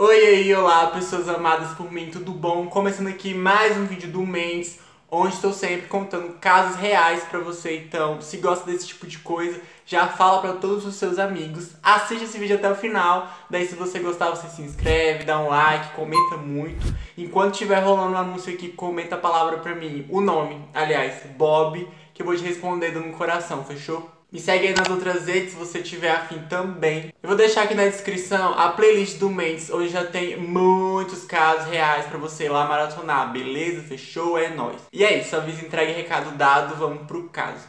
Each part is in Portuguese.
Oi aí, olá pessoas amadas por mim, tudo bom? Começando aqui mais um vídeo do Mendes, onde estou sempre contando casos reais pra você. Então, se gosta desse tipo de coisa, já fala pra todos os seus amigos, assiste esse vídeo até o final. Daí se você gostar, você se inscreve, dá um like, comenta muito. Enquanto estiver rolando o anúncio aqui, comenta a palavra pra mim, o nome, aliás, Bob, que eu vou te responder dando um coração, fechou? Me segue aí nas outras redes se você tiver afim também. Eu vou deixar aqui na descrição a playlist do Mendes, onde já tem muitos casos reais pra você ir lá maratonar, beleza? Fechou? É nóis. E é isso, aviso, entrega e recado dado, vamos pro caso.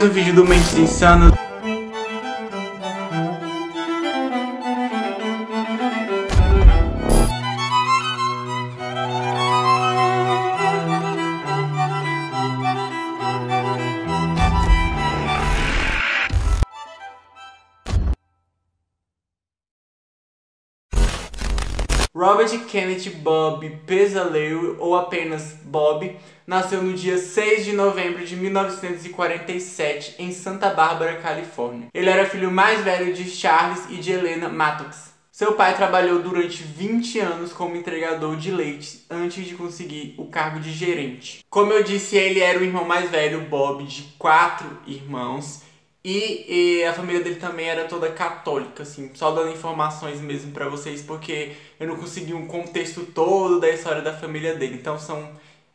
No vídeo do Mendes Insano. Robert Kenneth Bob Pezzaleo, ou apenas Bob, nasceu no dia 6 de novembro de 1947 em Santa Bárbara, Califórnia. Ele era filho mais velho de Charles e de Helena Mattox. Seu pai trabalhou durante 20 anos como entregador de leite antes de conseguir o cargo de gerente. Como eu disse, ele era o irmão mais velho, Bob, de 4 irmãos. E a família dele também era toda católica, assim, só dando informações mesmo pra vocês, porque eu não consegui um contexto todo da história da família dele, então são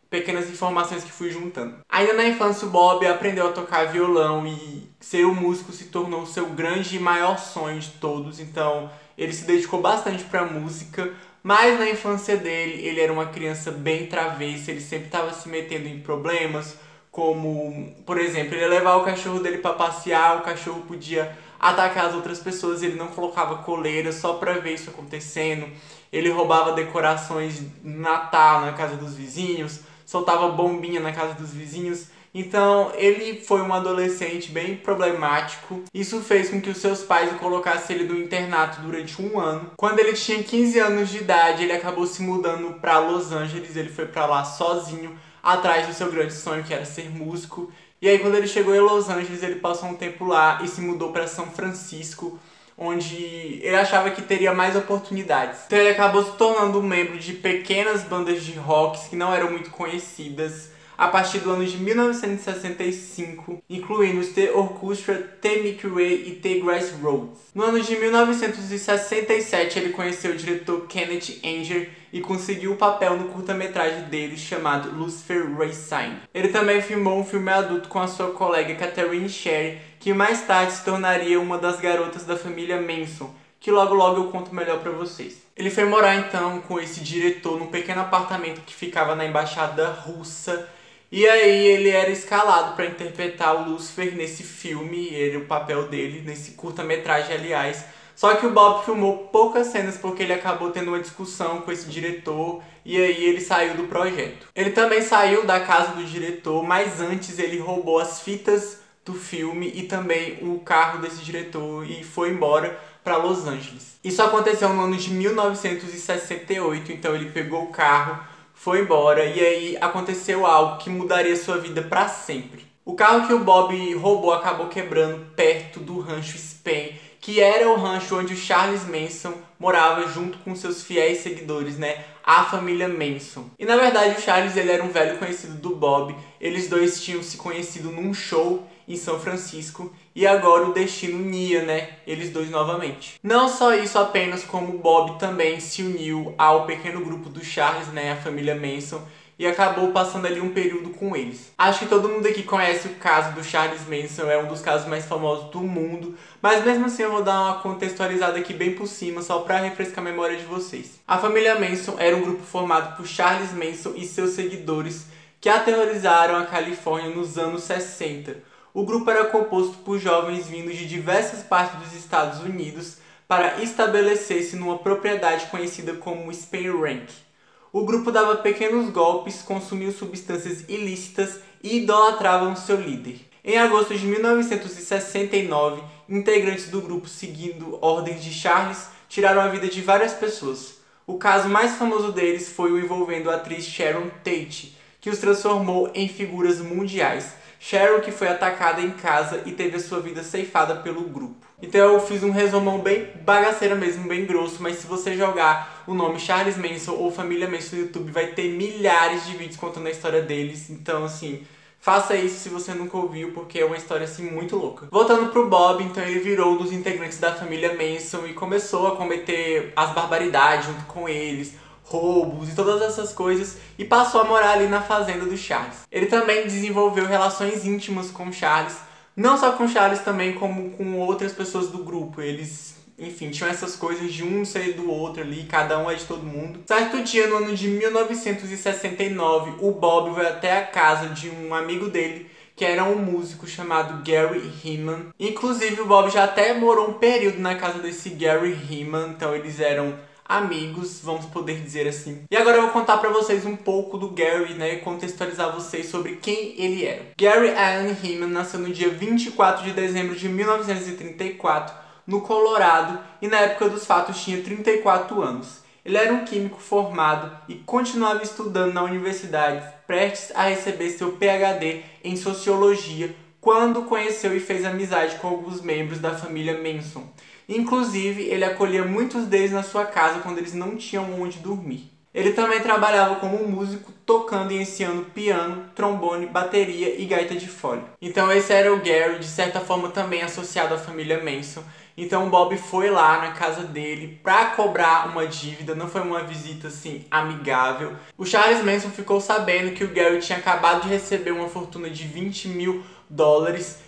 pequenas informações que fui juntando. Ainda na infância, o Bob aprendeu a tocar violão e ser um músico se tornou o seu grande e maior sonho de todos, então ele se dedicou bastante pra música, mas na infância dele, ele era uma criança bem travessa, ele sempre estava se metendo em problemas, como, por exemplo, ele ia levar o cachorro dele pra passear, o cachorro podia atacar as outras pessoas, ele não colocava coleira só pra ver isso acontecendo. Ele roubava decorações de Natal na casa dos vizinhos, soltava bombinha na casa dos vizinhos. Então, ele foi um adolescente bem problemático. Isso fez com que os seus pais o colocassem ele no internato durante um ano. Quando ele tinha 15 anos de idade, ele acabou se mudando pra Los Angeles, ele foi pra lá sozinho, atrás do seu grande sonho, que era ser músico. E aí, quando ele chegou em Los Angeles, ele passou um tempo lá e se mudou para São Francisco, onde ele achava que teria mais oportunidades. Então ele acabou se tornando um membro de pequenas bandas de rock que não eram muito conhecidas, a partir do ano de 1965, incluindo os The Orchestra, The Milky Way e The Grassroots. No ano de 1967, ele conheceu o diretor Kenneth Anger e conseguiu o papel no curta-metragem dele chamado Lucifer Racine. Ele também filmou um filme adulto com a sua colega Catherine Sherry, que mais tarde se tornaria uma das garotas da família Manson, que logo eu conto melhor pra vocês. Ele foi morar então com esse diretor num pequeno apartamento que ficava na embaixada russa. E aí ele era escalado para interpretar o Lucifer nesse filme, era o papel dele, nesse curta-metragem, aliás. Só que o Bob filmou poucas cenas porque ele acabou tendo uma discussão com esse diretor e aí ele saiu do projeto. Ele também saiu da casa do diretor, mas antes ele roubou as fitas do filme e também o carro desse diretor e foi embora para Los Angeles. Isso aconteceu no ano de 1968, então ele pegou o carro, foi embora e aí aconteceu algo que mudaria sua vida para sempre. O carro que o Bob roubou acabou quebrando perto do rancho Spain, que era o rancho onde o Charles Manson morava junto com seus fiéis seguidores, né? A família Manson. E na verdade o Charles ele era um velho conhecido do Bob, eles dois tinham se conhecido num show em São Francisco e agora o destino unia, né, eles dois novamente. Não só isso apenas, como o Bob também se uniu ao pequeno grupo do Charles, né, a família Manson, e acabou passando ali um período com eles. Acho que todo mundo aqui conhece o caso do Charles Manson, é um dos casos mais famosos do mundo, mas mesmo assim eu vou dar uma contextualizada aqui bem por cima, só para refrescar a memória de vocês. A família Manson era um grupo formado por Charles Manson e seus seguidores que aterrorizaram a Califórnia nos anos 60. O grupo era composto por jovens vindos de diversas partes dos Estados Unidos para estabelecer-se numa propriedade conhecida como Spain Ranch. O grupo dava pequenos golpes, consumia substâncias ilícitas e idolatravam seu líder. Em agosto de 1969, integrantes do grupo, seguindo ordens de Charles, tiraram a vida de várias pessoas. O caso mais famoso deles foi o envolvendo a atriz Sharon Tate, que os transformou em figuras mundiais. Cheryl, que foi atacada em casa e teve a sua vida ceifada pelo grupo. Então eu fiz um resumão bem bagaceiro mesmo, bem grosso, mas se você jogar o nome Charles Manson ou Família Manson no YouTube, vai ter milhares de vídeos contando a história deles. Então, assim, faça isso se você nunca ouviu, porque é uma história, assim, muito louca. Voltando pro Bob, então ele virou um dos integrantes da família Manson e começou a cometer as barbaridades junto com eles, roubos e todas essas coisas, e passou a morar ali na fazenda do Charles. Ele também desenvolveu relações íntimas com Charles, não só com Charles também, como com outras pessoas do grupo. Eles, enfim, tinham essas coisas de um ser do outro ali, cada um é de todo mundo. Certo dia, no ano de 1969, o Bob vai até a casa de um amigo dele, que era um músico chamado Gary Heeman. Inclusive, o Bob já até morou um período na casa desse Gary Heeman, então eles eram amigos, vamos poder dizer assim. E agora eu vou contar pra vocês um pouco do Gary, né, contextualizar vocês sobre quem ele era. Gary Allen Heeman nasceu no dia 24 de dezembro de 1934, no Colorado, e na época dos fatos tinha 34 anos. Ele era um químico formado e continuava estudando na universidade, prestes a receber seu PhD em Sociologia, quando conheceu e fez amizade com alguns membros da família Manson. Inclusive, ele acolhia muitos deles na sua casa quando eles não tinham onde dormir. Ele também trabalhava como músico, tocando e ensinando piano, trombone, bateria e gaita de fole. Então esse era o Gary, de certa forma também associado à família Manson. Então o Bob foi lá na casa dele pra cobrar uma dívida, não foi uma visita assim amigável. O Charles Manson ficou sabendo que o Gary tinha acabado de receber uma fortuna de $20 mil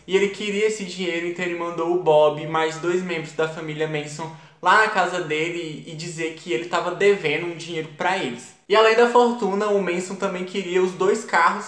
e ele queria esse dinheiro, então ele mandou o Bob e mais 2 membros da família Manson lá na casa dele e dizer que ele estava devendo um dinheiro para eles. E além da fortuna, o Manson também queria os 2 carros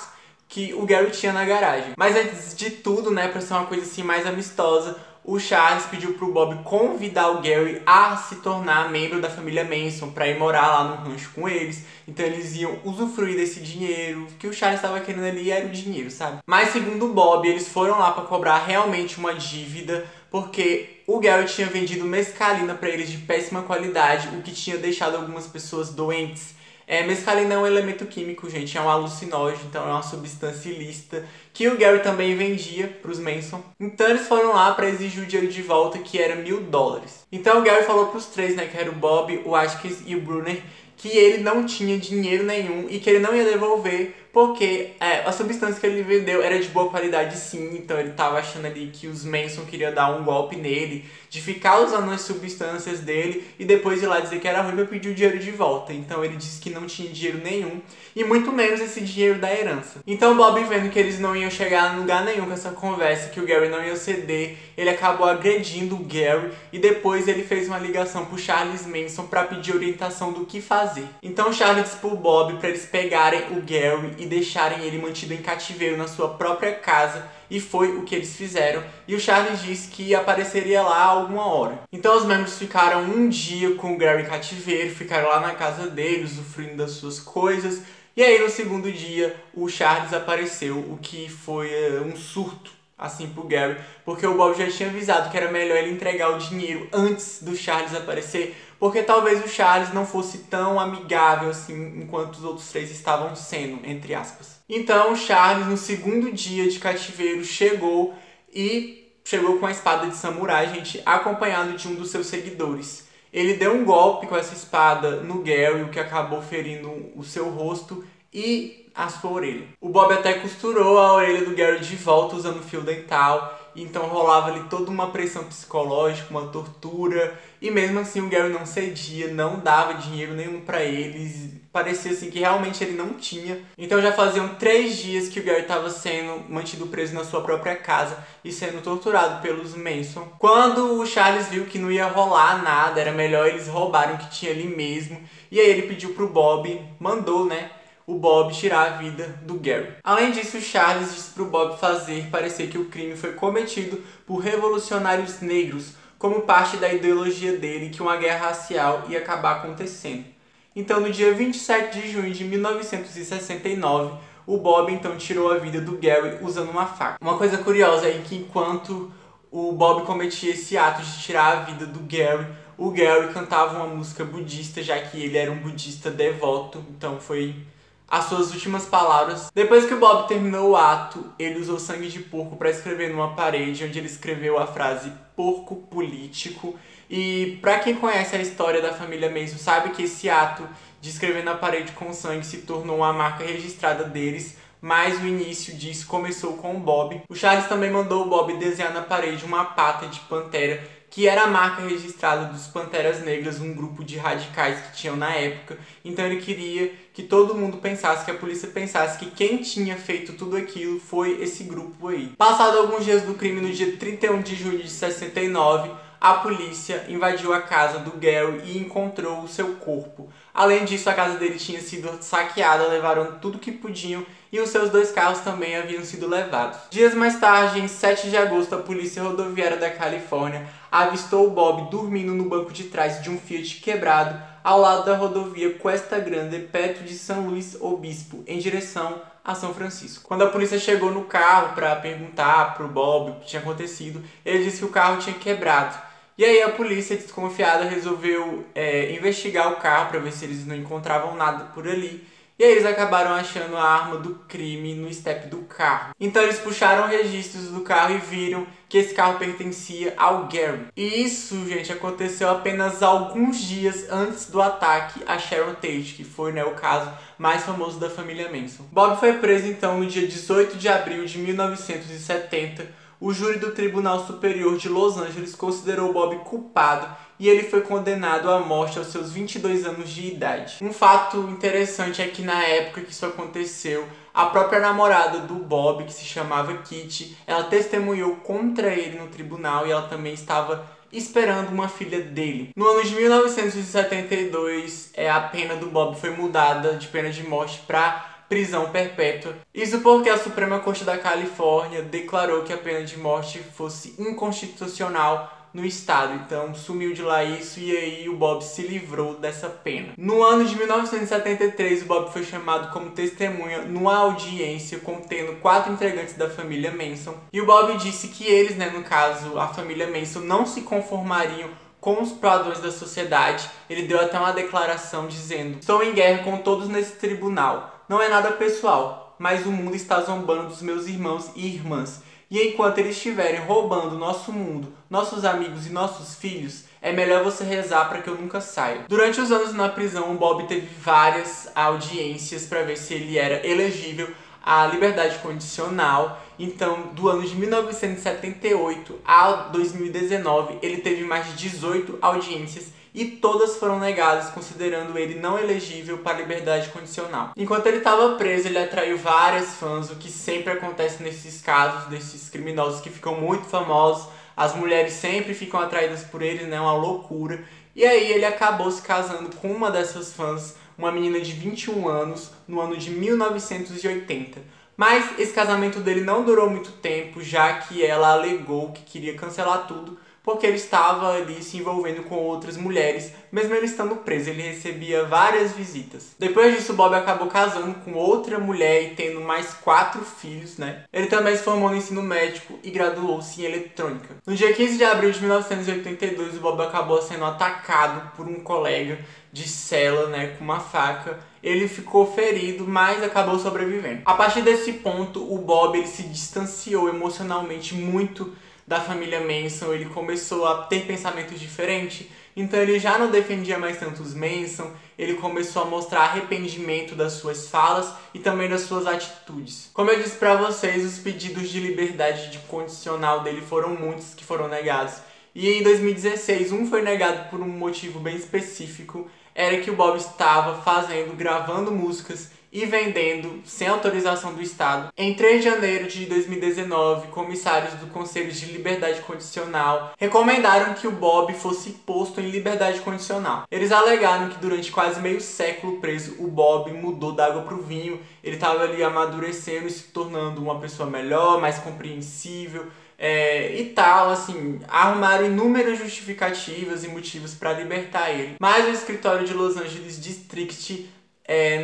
que o Gary tinha na garagem. Mas antes de tudo, né, para ser uma coisa assim mais amistosa, o Charles pediu pro Bob convidar o Gary a se tornar membro da família Manson para ir morar lá no rancho com eles. Então eles iam usufruir desse dinheiro, que o Charles estava querendo ali era o dinheiro, sabe? Mas segundo o Bob, eles foram lá para cobrar realmente uma dívida, porque o Gary tinha vendido mescalina para eles de péssima qualidade, o que tinha deixado algumas pessoas doentes. Mescalina é um elemento químico, gente, é um alucinógeno, então é uma substância ilícita que o Gary também vendia para os Manson. Então eles foram lá para exigir o dinheiro de volta, que era $1.000. Então o Gary falou para os 3, né, que era o Bob, o Atkins e o Brunner, que ele não tinha dinheiro nenhum e que ele não ia devolver porque a substância que ele vendeu era de boa qualidade sim, então ele tava achando ali que os Manson queriam dar um golpe nele, de ficar usando as substâncias dele e depois ir lá dizer que era ruim pra pedir o dinheiro de volta. Então ele disse que não tinha dinheiro nenhum e muito menos esse dinheiro da herança. Então Bob, vendo que eles não iam chegar em lugar nenhum com essa conversa, que o Gary não ia ceder, ele acabou agredindo o Gary e depois ele fez uma ligação pro Charles Manson pra pedir orientação do que fazer. Então o Charles disse pro Bob pra eles pegarem o Gary e deixarem ele mantido em cativeiro na sua própria casa, e foi o que eles fizeram, e o Charles disse que apareceria lá alguma hora. Então os membros ficaram um dia com o Gary em cativeiro, ficaram lá na casa dele, usufruindo das suas coisas, e aí no segundo dia o Charles apareceu, o que foi um surto assim pro Gary, porque o Bob já tinha avisado que era melhor ele entregar o dinheiro antes do Charles aparecer, porque talvez o Charles não fosse tão amigável assim enquanto os outros 3 estavam sendo, entre aspas. Então o Charles, no segundo dia de cativeiro, chegou com a espada de samurai, gente, acompanhado de um dos seus seguidores. Ele deu um golpe com essa espada no Gary, o que acabou ferindo o seu rosto e a sua orelha. O Bob até costurou a orelha do Gary de volta usando fio dental, então rolava ali toda uma pressão psicológica, uma tortura, e mesmo assim o Gary não cedia, não dava dinheiro nenhum pra eles, parecia assim que realmente ele não tinha. Então já faziam 3 dias que o Gary estava sendo mantido preso na sua própria casa e sendo torturado pelos Manson. Quando o Charles viu que não ia rolar nada, era melhor eles roubarem o que tinha ali mesmo, e aí ele pediu pro Bob, mandou, né, o Bob tirar a vida do Gary. Além disso, o Charles disse pro Bob fazer parecer que o crime foi cometido por revolucionários negros, como parte da ideologia dele que uma guerra racial ia acabar acontecendo. Então, no dia 27 de junho de 1969, o Bob então tirou a vida do Gary usando uma faca. Uma coisa curiosa é que enquanto o Bob cometia esse ato de tirar a vida do Gary, o Gary cantava uma música budista, já que ele era um budista devoto, então foi as suas últimas palavras. Depois que o Bob terminou o ato, ele usou sangue de porco para escrever numa parede, onde ele escreveu a frase "porco político". E pra quem conhece a história da família Manson, sabe que esse ato de escrever na parede com sangue se tornou uma marca registrada deles, mas o início disso começou com o Bob. O Charles também mandou o Bob desenhar na parede uma pata de pantera, que era a marca registrada dos Panteras Negras, um grupo de radicais que tinham na época. Então ele queria que todo mundo pensasse, que a polícia pensasse que quem tinha feito tudo aquilo foi esse grupo aí. Passado alguns dias do crime, no dia 31 de julho de 69, a polícia invadiu a casa do Gary e encontrou o seu corpo. Além disso, a casa dele tinha sido saqueada, levaram tudo que podiam e os seus 2 carros também haviam sido levados. Dias mais tarde, em 7 de agosto, a Polícia Rodoviária da Califórnia avistou o Bob dormindo no banco de trás de um Fiat quebrado ao lado da rodovia Cuesta Grande, perto de São Luís Obispo, em direção a São Francisco. Quando a polícia chegou no carro para perguntar para o Bob o que tinha acontecido, ele disse que o carro tinha quebrado. E aí a polícia, desconfiada, resolveu investigar o carro para ver se eles não encontravam nada por ali. E aí eles acabaram achando a arma do crime no estepe do carro. Então eles puxaram registros do carro e viram que esse carro pertencia ao Gary. E isso, gente, aconteceu apenas alguns dias antes do ataque a Sharon Tate, que foi, o caso mais famoso da família Manson. Bob foi preso então no dia 18 de abril de 1970. O júri do Tribunal Superior de Los Angeles considerou Bob culpado e ele foi condenado à morte aos seus 22 anos de idade. Um fato interessante é que na época que isso aconteceu, a própria namorada do Bob, que se chamava Kitty, ela testemunhou contra ele no tribunal e ela também estava esperando uma filha dele. No ano de 1972, a pena do Bob foi mudada de pena de morte para prisão perpétua. Isso porque a Suprema Corte da Califórnia declarou que a pena de morte fosse inconstitucional no estado. Então sumiu de lá isso e aí o Bob se livrou dessa pena. No ano de 1973, o Bob foi chamado como testemunha numa audiência contendo 4 integrantes da família Manson. E o Bob disse que eles, no caso a família Manson, não se conformariam com os padrões da sociedade. Ele deu até uma declaração dizendo: "Estou em guerra com todos nesse tribunal. Não é nada pessoal, mas o mundo está zombando dos meus irmãos e irmãs. E enquanto eles estiverem roubando nosso mundo, nossos amigos e nossos filhos, é melhor você rezar para que eu nunca saia." Durante os anos na prisão, o Bob teve várias audiências para ver se ele era elegível à liberdade condicional. Então, do ano de 1978 a 2019, ele teve mais de 18 audiências e todas foram negadas, considerando ele não elegível para liberdade condicional. Enquanto ele estava preso, ele atraiu várias fãs, o que sempre acontece nesses casos, desses criminosos que ficam muito famosos. As mulheres sempre ficam atraídas por eles, uma loucura. E aí ele acabou se casando com uma dessas fãs, uma menina de 21 anos, no ano de 1980. Mas esse casamento dele não durou muito tempo, já que ela alegou que queria cancelar tudo, porque ele estava ali se envolvendo com outras mulheres, mesmo ele estando preso, ele recebia várias visitas. Depois disso, Bob acabou casando com outra mulher e tendo mais 4 filhos, Ele também se formou no ensino médico e graduou-se em eletrônica. No dia 15 de abril de 1982, o Bob acabou sendo atacado por um colega de cela, com uma faca. Ele ficou ferido, mas acabou sobrevivendo. A partir desse ponto, o Bob ele se distanciou emocionalmente muito da família Manson. Ele começou a ter pensamentos diferentes, então ele já não defendia mais tanto os Manson. Ele começou a mostrar arrependimento das suas falas e também das suas atitudes. Como eu disse pra vocês, os pedidos de liberdade condicional dele foram muitos que foram negados. E em 2016, um foi negado por um motivo bem específico. Era que o Bob estava gravando músicas e vendendo sem autorização do Estado. Em 3 de janeiro de 2019, comissários do Conselho de Liberdade Condicional recomendaram que o Bob fosse posto em liberdade condicional. Eles alegaram que durante quase meio século preso, o Bob mudou da água para o vinho. Ele estava ali amadurecendo e se tornando uma pessoa melhor, mais compreensível. E tal, arrumaram inúmeras justificativas e motivos para libertar ele. Mas o escritório de Los Angeles District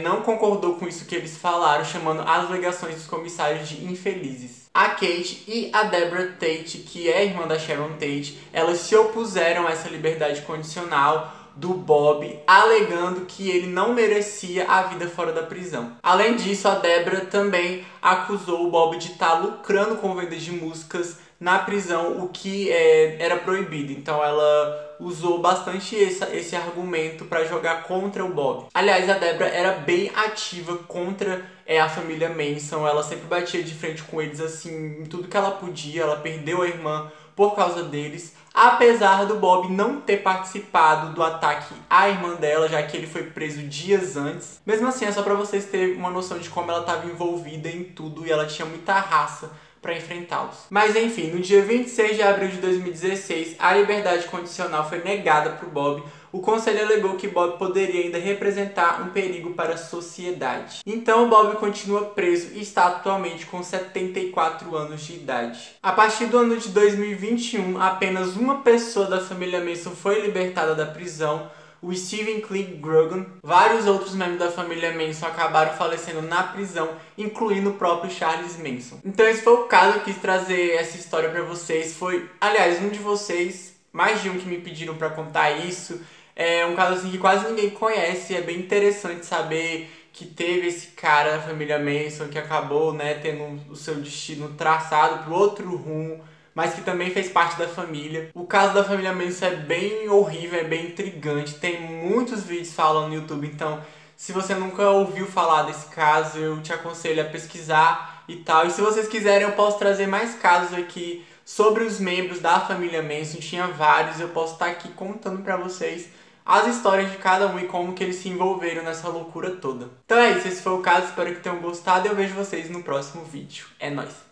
não concordou com isso que eles falaram, chamando as alegações dos comissários de infelizes. A Kate e a Deborah Tate, que é irmã da Sharon Tate, elas se opuseram a essa liberdade condicional do Bob, alegando que ele não merecia a vida fora da prisão. Além disso, a Deborah também acusou o Bob de estar lucrando com venda de músicas na prisão, o que era proibido. Então ela usou bastante esse argumento para jogar contra o Bob. Aliás, a Deborah era bem ativa contra a família Manson. Ela sempre batia de frente com eles assim, em tudo que ela podia. Ela perdeu a irmã por causa deles, apesar do Bob não ter participado do ataque à irmã dela, já que ele foi preso dias antes. Mesmo assim, é só pra vocês terem uma noção de como ela estava envolvida em tudo e ela tinha muita raça para enfrentá-los. Mas enfim, no dia 26 de abril de 2016, a liberdade condicional foi negada para o Bob. O conselho alegou que Bob poderia ainda representar um perigo para a sociedade. Então Bob continua preso e está atualmente com 74 anos de idade. A partir do ano de 2021, apenas uma pessoa da família Manson foi libertada da prisão, o Stephen Cliff Grogan. Vários outros membros da família Manson acabaram falecendo na prisão, incluindo o próprio Charles Manson. Então esse foi o caso, eu quis trazer essa história para vocês. Foi, aliás, um de vocês, mais de um que me pediram para contar isso. É um caso assim que quase ninguém conhece, é bem interessante saber que teve esse cara da família Manson que acabou, tendo o seu destino traçado para outro rumo, mas que também fez parte da família. O caso da família Manson é bem horrível, é bem intrigante, tem muitos vídeos falando no YouTube, então se você nunca ouviu falar desse caso, eu te aconselho a pesquisar e tal. E se vocês quiserem, eu posso trazer mais casos aqui sobre os membros da família Manson, tinha vários, eu posso estar aqui contando pra vocês as histórias de cada um e como que eles se envolveram nessa loucura toda. Então é isso, esse foi o caso, espero que tenham gostado e eu vejo vocês no próximo vídeo. É nóis!